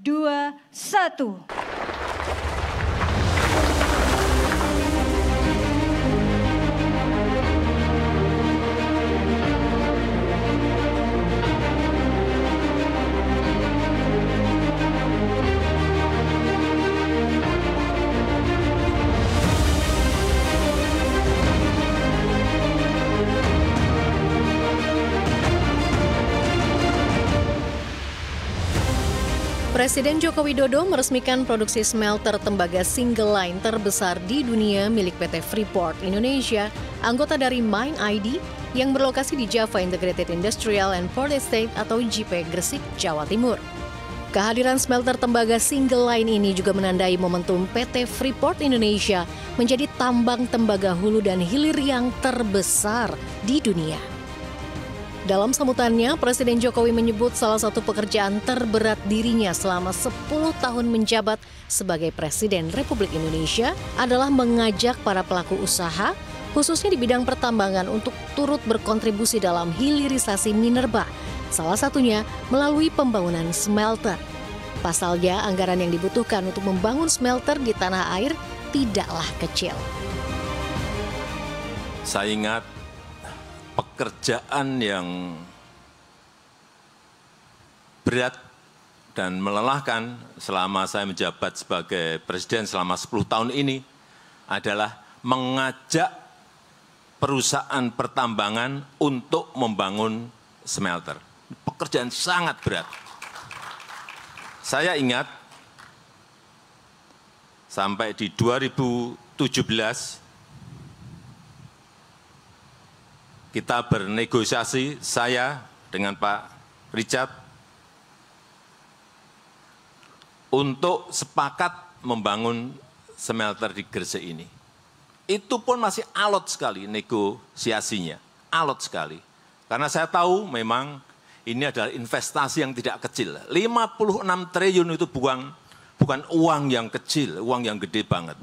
2, 1. Presiden Joko Widodo meresmikan produksi smelter tembaga single line terbesar di dunia milik PT Freeport Indonesia, anggota dari Mine ID yang berlokasi di Java Integrated Industrial and Port Estate atau JIPE Gresik, Jawa Timur. Kehadiran smelter tembaga single line ini juga menandai momentum PT Freeport Indonesia menjadi tambang tembaga hulu dan hilir yang terbesar di dunia. Dalam sambutannya, Presiden Jokowi menyebut salah satu pekerjaan terberat dirinya selama 10 tahun menjabat sebagai Presiden Republik Indonesia adalah mengajak para pelaku usaha, khususnya di bidang pertambangan untuk turut berkontribusi dalam hilirisasi minerba, salah satunya melalui pembangunan smelter. Pasalnya, anggaran yang dibutuhkan untuk membangun smelter di tanah air tidaklah kecil. Saya ingat pekerjaan yang berat dan melelahkan selama saya menjabat sebagai presiden selama 10 tahun ini adalah mengajak perusahaan pertambangan untuk membangun smelter. Pekerjaan sangat berat. Saya ingat sampai di 2017 kita bernegosiasi, saya dengan Pak Richard, untuk sepakat membangun smelter di Gresik ini. Itu pun masih alot sekali negosiasinya, alot sekali. Karena saya tahu memang ini adalah investasi yang tidak kecil. 56 triliun itu bukan uang yang kecil, uang yang gede banget.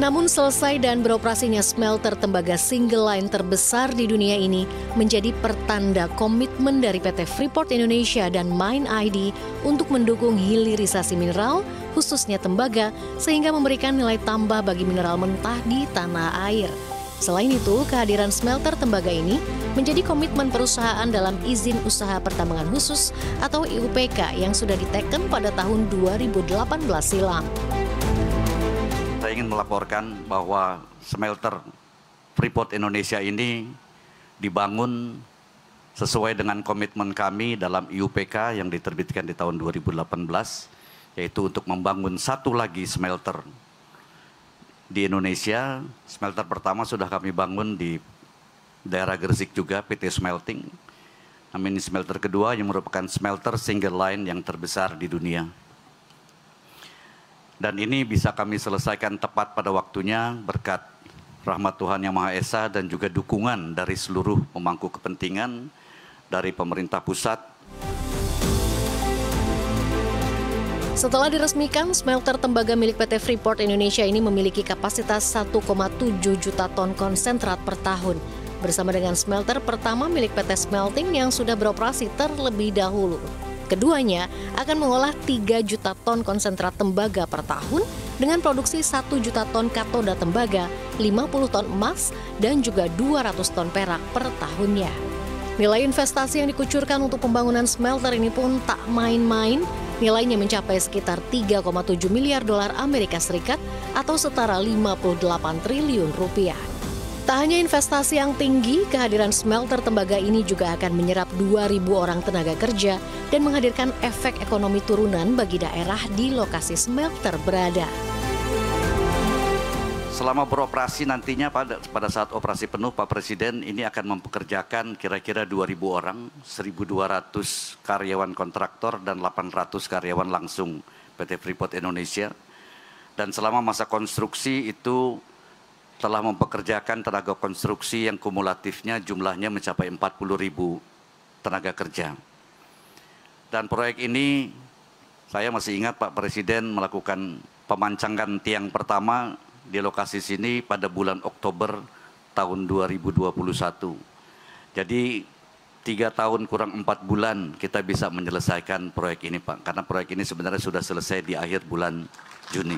Namun selesai dan beroperasinya smelter tembaga single line terbesar di dunia ini menjadi pertanda komitmen dari PT Freeport Indonesia dan Mine ID untuk mendukung hilirisasi mineral, khususnya tembaga, sehingga memberikan nilai tambah bagi mineral mentah di tanah air. Selain itu, kehadiran smelter tembaga ini menjadi komitmen perusahaan dalam izin usaha pertambangan khusus atau IUPK yang sudah diteken pada tahun 2018 silam. Saya ingin melaporkan bahwa smelter Freeport Indonesia ini dibangun sesuai dengan komitmen kami dalam IUPK yang diterbitkan di tahun 2018, yaitu untuk membangun satu lagi smelter di Indonesia. Smelter pertama sudah kami bangun di daerah Gresik juga, PT Smelting. Namun ini smelter kedua yang merupakan smelter single line yang terbesar di dunia. Dan ini bisa kami selesaikan tepat pada waktunya berkat rahmat Tuhan Yang Maha Esa dan juga dukungan dari seluruh pemangku kepentingan dari pemerintah pusat. Setelah diresmikan, smelter tembaga milik PT Freeport Indonesia ini memiliki kapasitas 1,7 juta ton konsentrat per tahun, bersama dengan smelter pertama milik PT Smelting yang sudah beroperasi terlebih dahulu. Keduanya akan mengolah 3 juta ton konsentrat tembaga per tahun dengan produksi 1 juta ton katoda tembaga, 50 ton emas, dan juga 200 ton perak per tahunnya. Nilai investasi yang dikucurkan untuk pembangunan smelter ini pun tak main-main. Nilainya mencapai sekitar 3,7 miliar dolar Amerika Serikat atau setara 58 triliun rupiah. Tak hanya investasi yang tinggi, kehadiran smelter tembaga ini juga akan menyerap 2.000 orang tenaga kerja dan menghadirkan efek ekonomi turunan bagi daerah di lokasi smelter berada. Selama beroperasi nantinya pada saat operasi penuh, Pak Presiden ini akan mempekerjakan kira-kira 2.000 orang, 1.200 karyawan kontraktor dan 800 karyawan langsung PT Freeport Indonesia. Dan selama masa konstruksi itu telah mempekerjakan tenaga konstruksi yang kumulatifnya jumlahnya mencapai 40.000 tenaga kerja. Dan proyek ini saya masih ingat Pak Presiden melakukan pemancangan tiang pertama di lokasi sini pada bulan Oktober tahun 2021. Jadi 3 tahun kurang 4 bulan kita bisa menyelesaikan proyek ini, Pak. Karena proyek ini sebenarnya sudah selesai di akhir bulan Juni.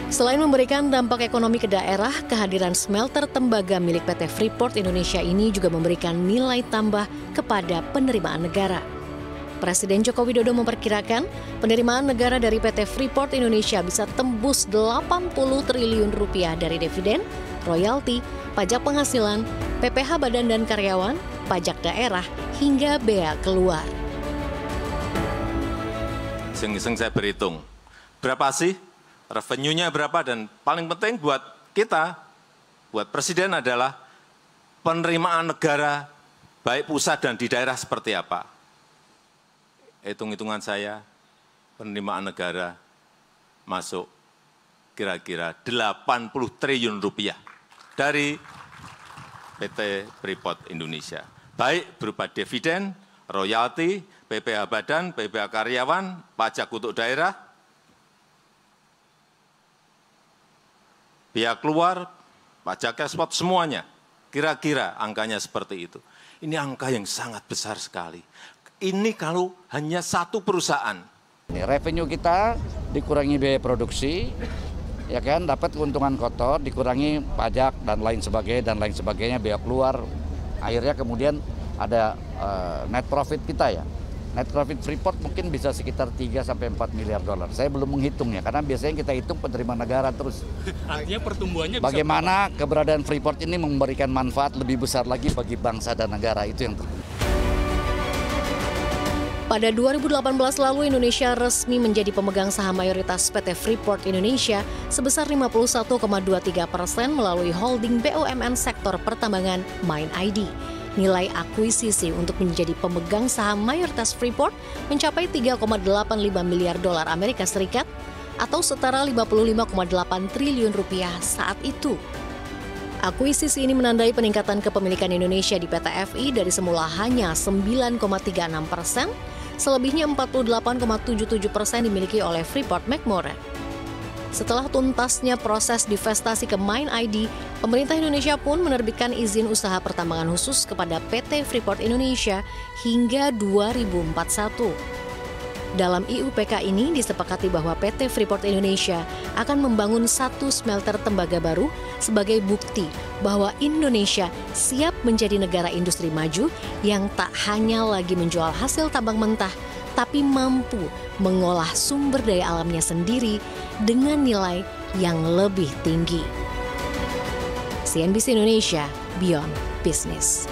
Selain memberikan dampak ekonomi ke daerah, kehadiran smelter tembaga milik PT Freeport Indonesia ini juga memberikan nilai tambah kepada penerimaan negara. Presiden Joko Widodo memperkirakan penerimaan negara dari PT Freeport Indonesia bisa tembus 80 triliun rupiah dari dividen, royalti, pajak penghasilan, PPh badan dan karyawan, pajak daerah, hingga bea keluar. Iseng-iseng saya berhitung, berapa sih revenue-nya berapa, dan paling penting buat kita, buat Presiden adalah penerimaan negara baik pusat dan di daerah seperti apa. Hitung-hitungan saya, penerimaan negara masuk kira-kira 80 triliun rupiah dari PT Freeport Indonesia. Baik berupa dividen, royalti, PPh badan, PPh karyawan, pajak untuk daerah, biaya keluar, pajak ekspor, semuanya. Kira-kira angkanya seperti itu. Ini angka yang sangat besar sekali. Ini kalau hanya satu perusahaan. Revenue kita dikurangi biaya produksi, ya kan, dapat keuntungan kotor, dikurangi pajak dan lain sebagainya, biaya keluar. Akhirnya kemudian ada net profit kita ya. Net profit Freeport mungkin bisa sekitar 3 sampai 4 miliar dolar. Saya belum menghitungnya karena biasanya kita hitung penerimaan negara terus. Artinya pertumbuhannya bagaimana keberadaan Freeport ini memberikan manfaat lebih besar lagi bagi bangsa dan negara, itu yang terpenting. Pada 2018 lalu, Indonesia resmi menjadi pemegang saham mayoritas PT Freeport Indonesia sebesar 51,23% melalui holding BUMN sektor pertambangan Mine ID. Nilai akuisisi untuk menjadi pemegang saham mayoritas Freeport mencapai 3,85 miliar dolar Amerika Serikat atau setara 55,8 triliun rupiah saat itu. Akuisisi ini menandai peningkatan kepemilikan Indonesia di PT FI dari semula hanya 9,36%, selebihnya 48,77% dimiliki oleh Freeport-McMoRan. Setelah tuntasnya proses divestasi ke Mine ID, pemerintah Indonesia pun menerbitkan izin usaha pertambangan khusus kepada PT Freeport Indonesia hingga 2041. Dalam IUPK ini disepakati bahwa PT Freeport Indonesia akan membangun 1 smelter tembaga baru sebagai bukti bahwa Indonesia siap menjadi negara industri maju yang tak hanya lagi menjual hasil tambang mentah, tapi mampu mengolah sumber daya alamnya sendiri dengan nilai yang lebih tinggi. CNBC Indonesia, Beyond Business.